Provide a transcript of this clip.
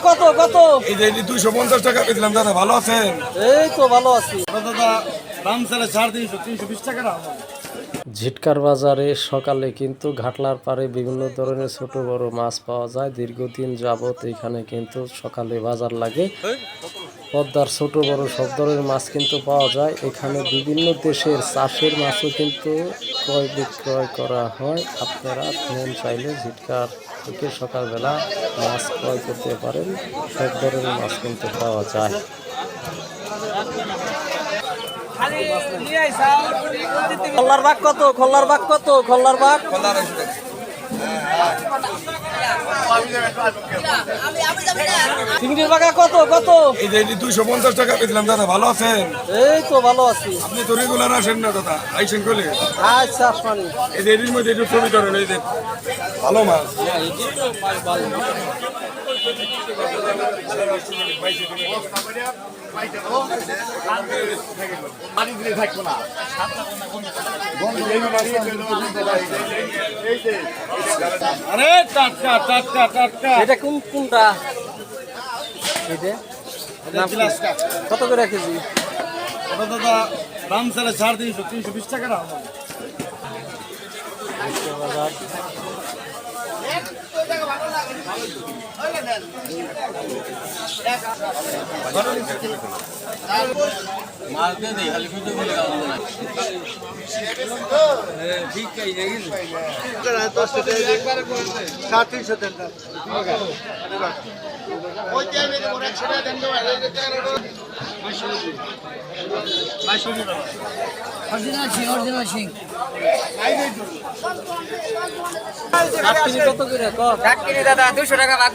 কত কত? এই যে 250 টাকা পেয়েছিলাম দাদা, ভালো আছেন? এই তো ভালো আছি দাদা, দাম চালে 350, 320 টাকা দাম। ঝিটকার বাজারে সকালে কিন্তু ঘাটলার পাড়ে বিভিন্ন ধরনের ছোট বড় মাছ পাওয়া যায়। দীর্ঘদিন যাবত এখানে কিন্তু সকালে বাজার লাগে। পদ্মার ছোট বড় সব ধরনের মাছ কিন্তু পাওয়া যায়। এখানে বিভিন্ন দেশের চাষের মাছও কিন্তু ক্রয় বিক্রয় করা হয়। আপনারা মন চাইলে ঝিটকার থেকে সকালবেলা মাছ ক্রয় করতে পারেন। সব ধরনের মাছ কিন্তু পাওয়া যায়। খোল্লার বাঘ কত? খোল্লার বাঘ কত? খোল্লার বাঘ চিংড়ির বাঘা কত কত? এই যে 250 টাকা পেয়েছিলাম দাদা, ভালো আছেন? এই তো ভালো আছি। আপনি তো রেগুলার আসেন না দাদা, আইসেন কলে। আচ্ছা আসমানি এই যে এর মধ্যে একটু ছবি ধরেন, এই যে ভালো মাছ। আরে টাটকা টাটকা টাটকা। এটা কোনটা? এটা কত করে কেজি? দাদা, দাম চালে 350, 320 টাকা দাম। কত করে? দাদা 200 টাকা ভাগ